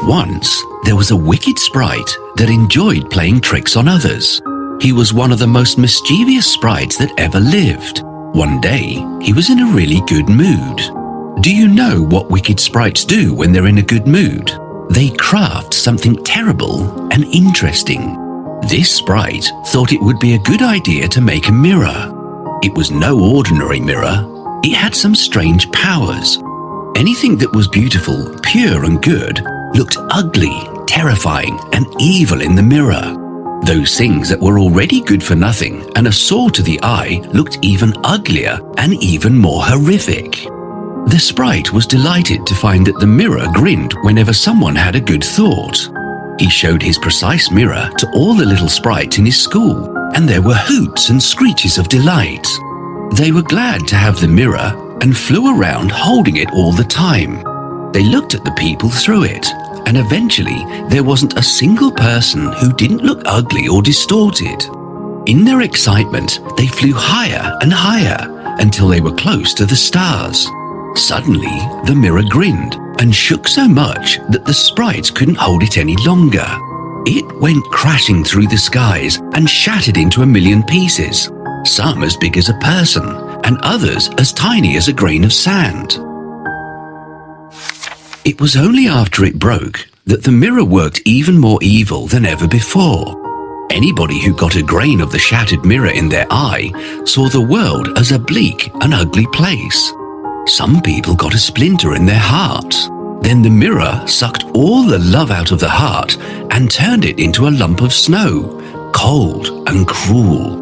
Once, there was a wicked sprite that enjoyed playing tricks on others. He was one of the most mischievous sprites that ever lived. One day, he was in a really good mood. Do you know what wicked sprites do when they're in a good mood? They craft something terrible and interesting. This sprite thought it would be a good idea to make a mirror. It was no ordinary mirror. It had some strange powers. Anything that was beautiful, pure and good looked ugly, terrifying and evil in the mirror. Those things that were already good for nothing and a sore to the eye looked even uglier and even more horrific. The sprite was delighted to find that the mirror grinned whenever someone had a good thought. He showed his precise mirror to all the little sprites in his school, and there were hoots and screeches of delight. They were glad to have the mirror and flew around holding it all the time. They looked at the people through it, and eventually there wasn't a single person who didn't look ugly or distorted. In their excitement, they flew higher and higher until they were close to the stars. Suddenly, the mirror grinned and shook so much that the sprites couldn't hold it any longer. It went crashing through the skies and shattered into a million pieces, some as big as a person and others as tiny as a grain of sand. It was only after it broke that the mirror worked even more evil than ever before. Anybody who got a grain of the shattered mirror in their eye saw the world as a bleak and ugly place. Some people got a splinter in their heart. Then the mirror sucked all the love out of the heart and turned it into a lump of snow, cold and cruel.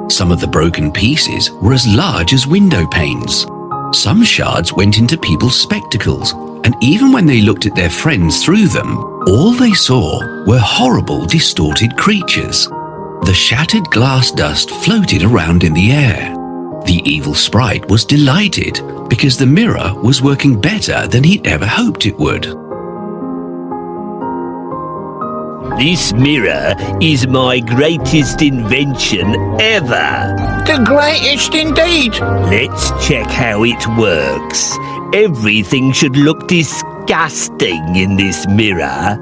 Some of the broken pieces were as large as window panes. Some shards went into people's spectacles, and even when they looked at their friends through them, all they saw were horrible, distorted creatures. The shattered glass dust floated around in the air. The evil sprite was delighted because the mirror was working better than he'd ever hoped it would. This mirror is my greatest invention ever. The greatest indeed. Let's check how it works. Everything should look disgusting in this mirror.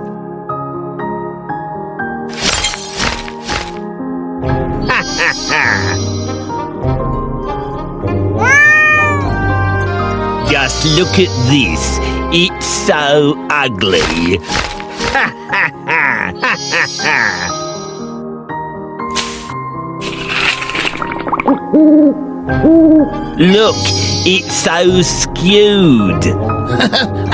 Just look at this. It's so ugly. Look, it's so skewed.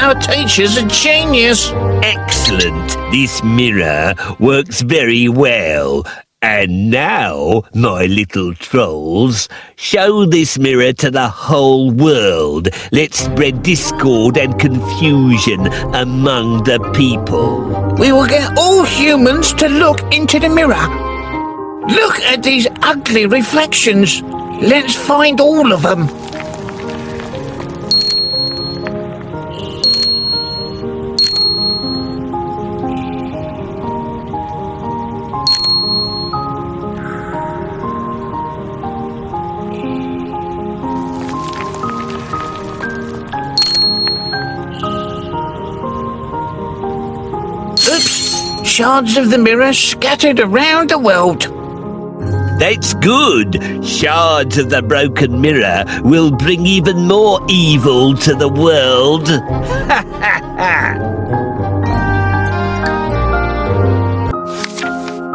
Our teacher's a genius. Excellent. This mirror works very well. And now, my little trolls, show this mirror to the whole world. Let's spread discord and confusion among the people. We will get all humans to look into the mirror. Look at these ugly reflections. Let's find all of them. Oops! Shards of the mirror scattered around the world. That's good. Shards of the broken mirror will bring even more evil to the world.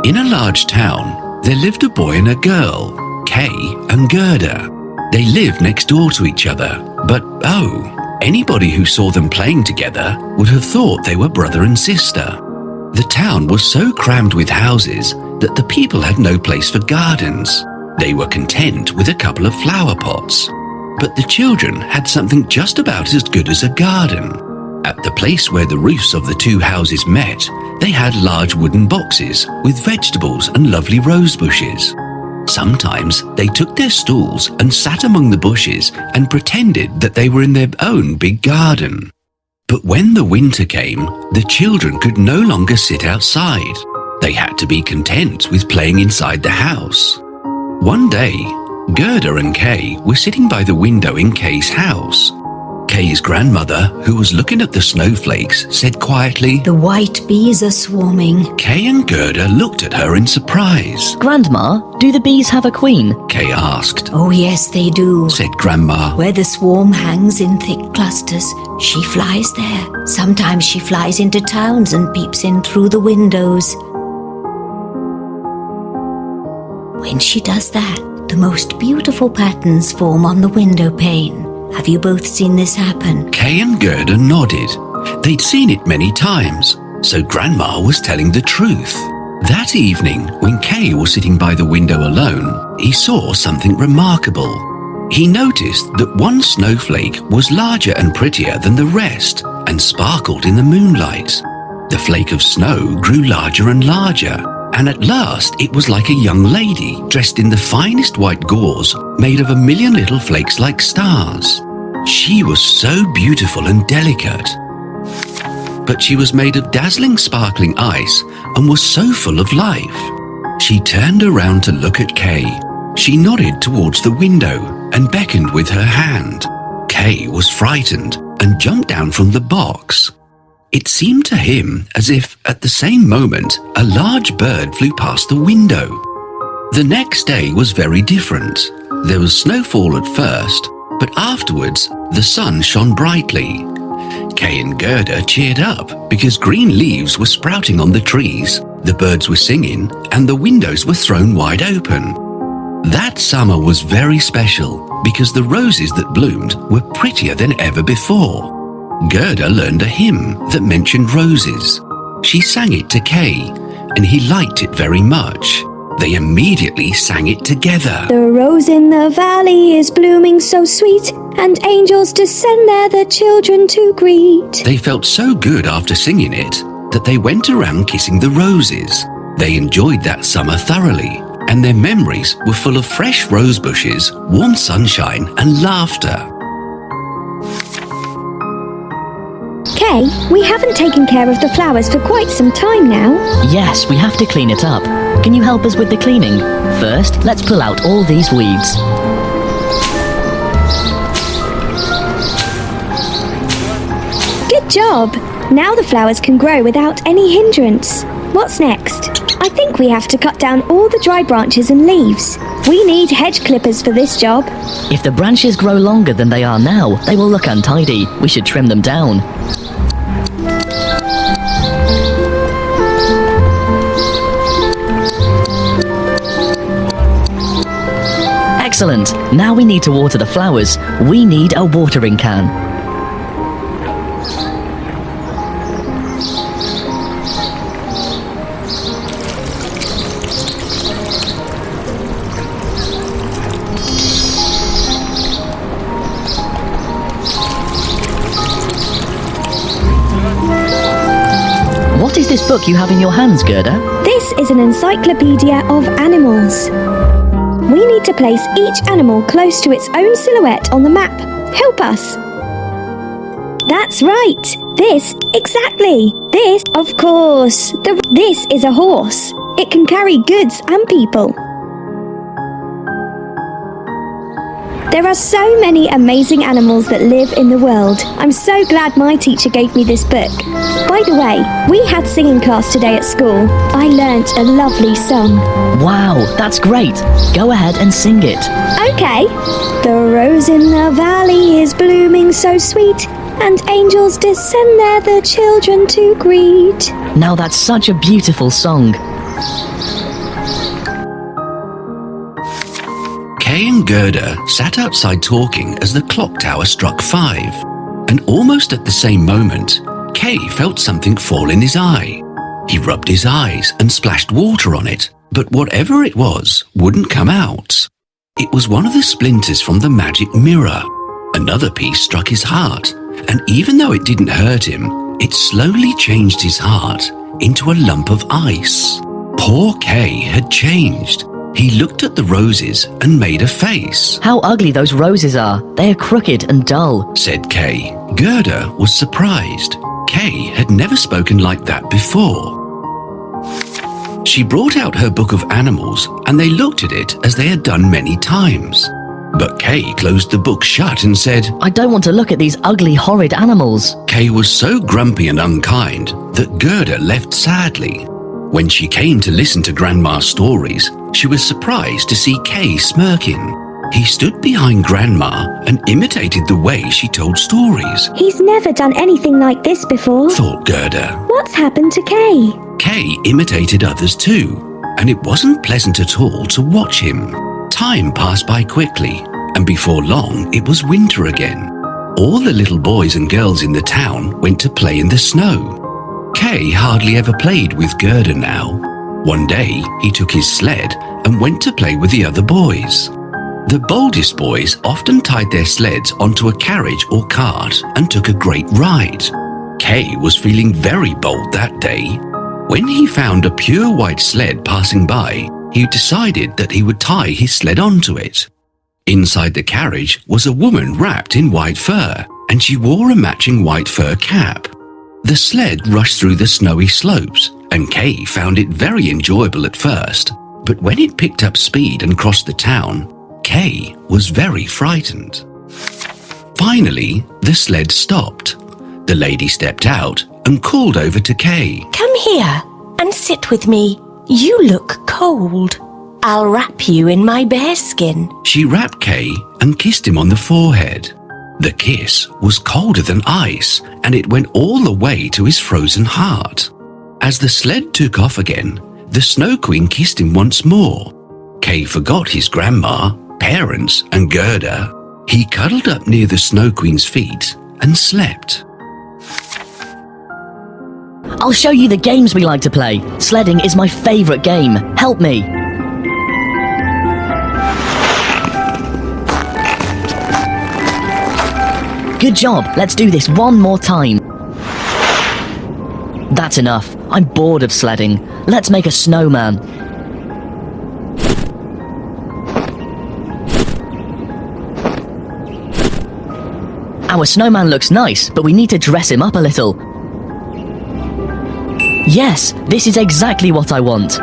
In a large town, there lived a boy and a girl, Kay and Gerda. They lived next door to each other, but anybody who saw them playing together would have thought they were brother and sister. The town was so crammed with houses that the people had no place for gardens. They were content with a couple of flower pots. But the children had something just about as good as a garden. At the place where the roofs of the two houses met, they had large wooden boxes with vegetables and lovely rose bushes. Sometimes they took their stools and sat among the bushes and pretended that they were in their own big garden. But when the winter came, the children could no longer sit outside. They had to be content with playing inside the house. One day, Gerda and Kay were sitting by the window in Kay's house. Kay's grandmother, who was looking at the snowflakes, said quietly, The white bees are swarming. Kay and Gerda looked at her in surprise. Grandma, do the bees have a queen? Kay asked. Oh yes, they do. Said Grandma. Where the swarm hangs in thick clusters, she flies there. Sometimes she flies into towns and peeps in through the windows. When she does that, the most beautiful patterns form on the window pane. Have you both seen this happen? Kay and Gerda nodded. They'd seen it many times, so Grandma was telling the truth. That evening, when Kay was sitting by the window alone, he saw something remarkable. He noticed that one snowflake was larger and prettier than the rest and sparkled in the moonlight. The flake of snow grew larger and larger, and at last it was like a young lady dressed in the finest white gauze made of a million little flakes like stars. She was so beautiful and delicate. But she was made of dazzling sparkling ice and was so full of life. She turned around to look at Kay. She nodded towards the window and beckoned with her hand. Kay was frightened and jumped down from the box. It seemed to him as if, at the same moment, a large bird flew past the window. The next day was very different. There was snowfall at first, but afterwards the sun shone brightly. Kay and Gerda cheered up because green leaves were sprouting on the trees, the birds were singing, and the windows were thrown wide open. That summer was very special because the roses that bloomed were prettier than ever before. Gerda learned a hymn that mentioned roses. She sang it to Kay, and he liked it very much. They immediately sang it together. The rose in the valley is blooming so sweet, and angels descend there the children to greet. They felt so good after singing it that they went around kissing the roses. They enjoyed that summer thoroughly, and their memories were full of fresh rose bushes, warm sunshine, and laughter. Kay, we haven't taken care of the flowers for quite some time now. Yes, we have to clean it up. Can you help us with the cleaning? First, let's pull out all these weeds. Good job! Now the flowers can grow without any hindrance. What's next? I think we have to cut down all the dry branches and leaves. We need hedge clippers for this job. If the branches grow longer than they are now, they will look untidy. We should trim them down. Excellent. Now we need to water the flowers. We need a watering can. What is this book you have in your hands, Gerda? This is an encyclopedia of animals. We need to place each animal close to its own silhouette on the map. Help us. That's right. This, exactly. This, of course. This is a horse. It can carry goods and people. There are so many amazing animals that live in the world. I'm so glad my teacher gave me this book. By the way, we had singing class today at school. I learnt a lovely song. Wow, that's great. Go ahead and sing it. Okay. The rose in the valley is blooming so sweet, and angels descend there the children to greet. Now that's such a beautiful song. Kay and Gerda sat outside talking as the clock tower struck 5. And almost at the same moment, Kay felt something fall in his eye. He rubbed his eyes and splashed water on it, but whatever it was wouldn't come out. It was one of the splinters from the magic mirror. Another piece struck his heart, and even though it didn't hurt him, it slowly changed his heart into a lump of ice. Poor Kay had changed. He looked at the roses and made a face. How ugly those roses are. They are crooked and dull, said Kay. Gerda was surprised. Kay had never spoken like that before. She brought out her book of animals and they looked at it as they had done many times. But Kay closed the book shut and said, I don't want to look at these ugly, horrid animals. Kay was so grumpy and unkind that Gerda left sadly. When she came to listen to Grandma's stories, she was surprised to see Kay smirking. He stood behind Grandma and imitated the way she told stories. He's never done anything like this before, Thought Gerda. What's happened to Kay? Kay imitated others too, and it wasn't pleasant at all to watch him. Time passed by quickly, and before long it was winter again. All the little boys and girls in the town went to play in the snow. Kay hardly ever played with Gerda now. One day he took his sled and went to play with the other boys. The boldest boys often tied their sleds onto a carriage or cart and took a great ride. Kay was feeling very bold that day. When he found a pure white sled passing by, he decided that he would tie his sled onto it. Inside the carriage was a woman wrapped in white fur, and she wore a matching white fur cap. The sled rushed through the snowy slopes, and Kay found it very enjoyable at first. But when it picked up speed and crossed the town, Kay was very frightened. Finally, the sled stopped. The lady stepped out and called over to Kay. Come here and sit with me. You look cold. I'll wrap you in my bearskin. She wrapped Kay and kissed him on the forehead. The kiss was colder than ice, and it went all the way to his frozen heart. As the sled took off again, the Snow Queen kissed him once more. Kay forgot his grandma, parents, and Gerda. He cuddled up near the Snow Queen's feet and slept. I'll show you the games we like to play. Sledding is my favourite game. Help me. Good job. Let's do this one more time. That's enough. I'm bored of sledding. Let's make a snowman. Our snowman looks nice, but we need to dress him up a little. Yes, this is exactly what I want.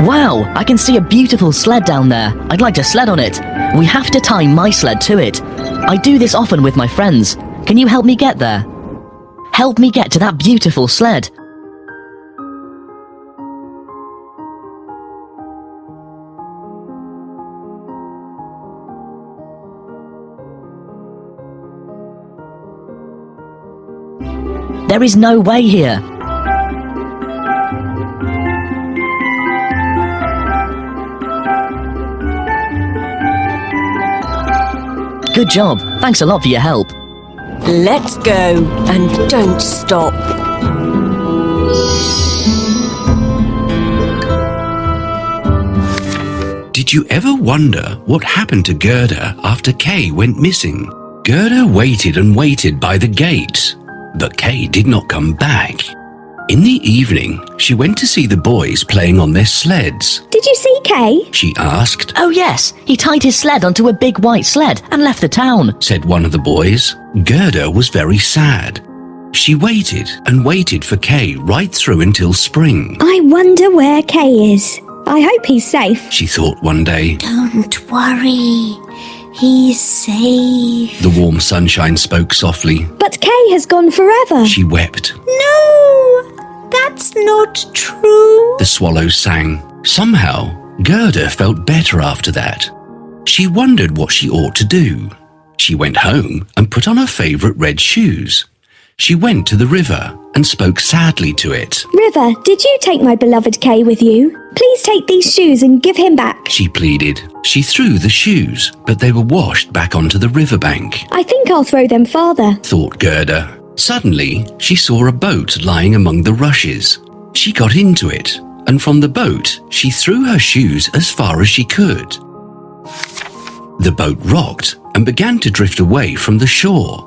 Wow, I can see a beautiful sled down there. I'd like to sled on it. We have to tie my sled to it. I do this often with my friends. Can you help me get there? Help me get to that beautiful sled. There is no way here. Good job. Thanks a lot for your help. Let's go and don't stop. Did you ever wonder what happened to Gerda after Kay went missing? Gerda waited and waited by the gate, but Kay did not come back. In the evening, she went to see the boys playing on their sleds. Did you see Kay? She asked. Oh yes, he tied his sled onto a big white sled and left the town, Said one of the boys. Gerda was very sad. She waited and waited for Kay right through until spring. I wonder where Kay is. I hope he's safe. She thought one day. Don't worry. He's safe. The warm sunshine spoke softly. But Kay has gone forever. She wept. No, that's not true. The swallows sang. Somehow, Gerda felt better after that. She wondered what she ought to do. She went home and put on her favourite red shoes. She went to the river and spoke sadly to it. River, did you take my beloved Kay with you? Please take these shoes and give him back. She pleaded. She threw the shoes, but they were washed back onto the riverbank. I think I'll throw them farther. Thought Gerda. Suddenly, she saw a boat lying among the rushes. She got into it, and from the boat, she threw her shoes as far as she could. The boat rocked and began to drift away from the shore.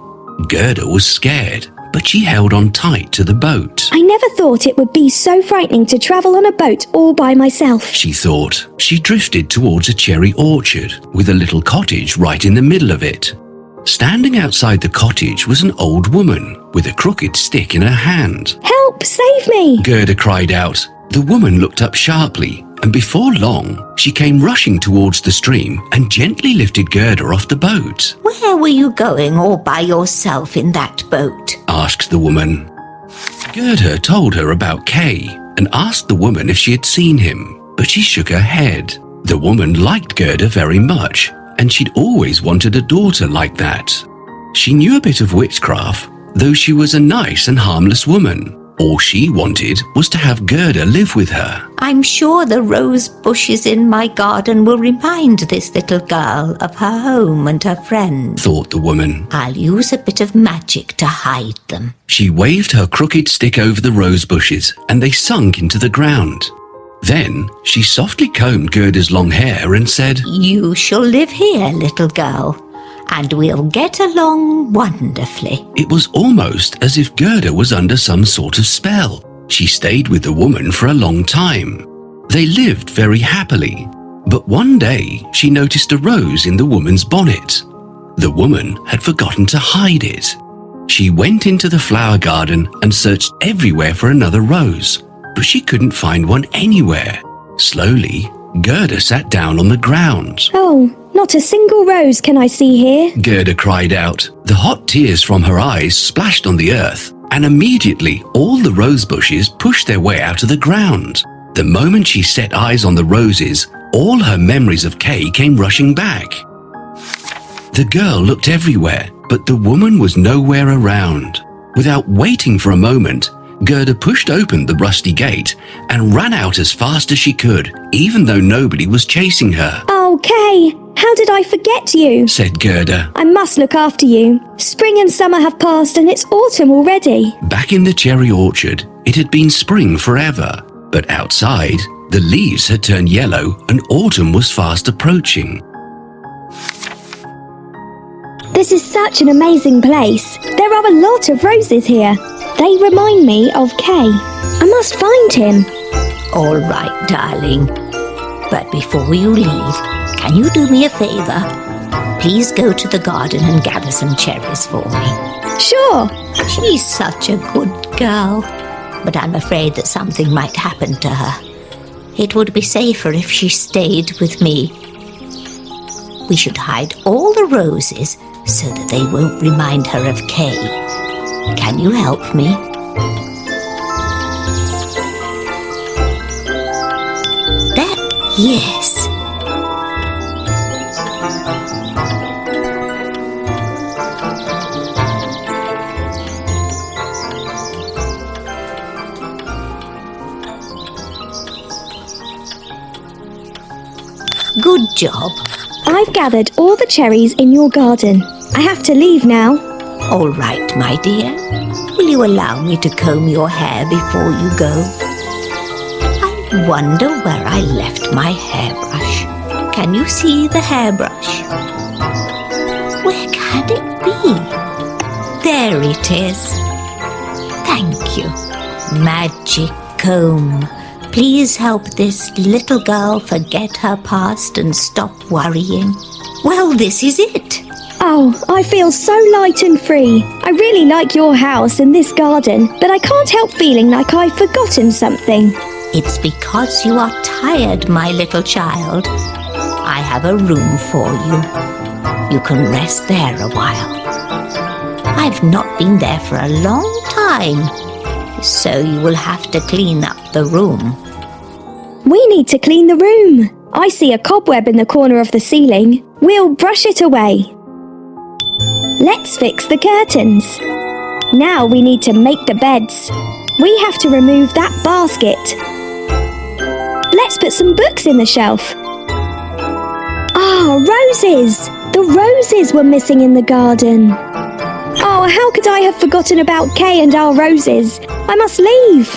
Gerda was scared, but she held on tight to the boat. I never thought it would be so frightening to travel on a boat all by myself. She thought. She drifted towards a cherry orchard with a little cottage right in the middle of it. Standing outside the cottage was an old woman with a crooked stick in her hand. Help, save me! Gerda cried out. The woman looked up sharply and before long, she came rushing towards the stream and gently lifted Gerda off the boat. Where were you going all by yourself in that boat? Asked the woman. Gerda told her about Kay and asked the woman if she had seen him, but she shook her head. The woman liked Gerda very much, and she'd always wanted a daughter like that. She knew a bit of witchcraft, though she was a nice and harmless woman. All she wanted was to have Gerda live with her. I'm sure the rose bushes in my garden will remind this little girl of her home and her friends, thought the woman. I'll use a bit of magic to hide them. She waved her crooked stick over the rose bushes and they sunk into the ground. Then she softly combed Gerda's long hair and said, You shall live here, little girl, and we'll get along wonderfully. It was almost as if Gerda was under some sort of spell. She stayed with the woman for a long time. They lived very happily, but one day she noticed a rose in the woman's bonnet. The woman had forgotten to hide it. She went into the flower garden and searched everywhere for another rose, but she couldn't find one anywhere. Slowly, Gerda sat down on the ground. Oh, not a single rose can I see here. Gerda cried out. The hot tears from her eyes splashed on the earth, and immediately all the rose bushes pushed their way out of the ground. The moment she set eyes on the roses, all her memories of Kay came rushing back. The girl looked everywhere, but the woman was nowhere around. Without waiting for a moment, Gerda pushed open the rusty gate and ran out as fast as she could, even though nobody was chasing her. Oh, Kay, how did I forget you? Said Gerda. I must look after you. Spring and summer have passed and it's autumn already. Back in the cherry orchard, it had been spring forever, but outside, the leaves had turned yellow and autumn was fast approaching. This is such an amazing place. There are a lot of roses here. They remind me of Kay. I must find him. All right, darling. But before you leave, can you do me a favour? Please go to the garden and gather some cherries for me. Sure. She's such a good girl, but I'm afraid that something might happen to her. It would be safer if she stayed with me. We should hide all the roses so that they won't remind her of Kay. Can you help me? Yes. Good job. I've gathered all the cherries in your garden. I have to leave now. All right, my dear. Will you allow me to comb your hair before you go? I wonder where I left my hairbrush. Can you see the hairbrush? Where can it be? There it is. Thank you. Magic comb. Please help this little girl forget her past and stop worrying. Well, this is it. Oh, I feel so light and free. I really like your house and this garden, but I can't help feeling like I've forgotten something. It's because you are tired, my little child. I have a room for you. You can rest there a while. I've not been there for a long time, so you will have to clean up the room. We need to clean the room. I see a cobweb in the corner of the ceiling. We'll brush it away. Let's fix the curtains. Now we need to make the beds. We have to remove that basket. Let's put some books in the shelf. Ah, roses! The roses were missing in the garden. Oh, how could I have forgotten about Kay and our roses? I must leave.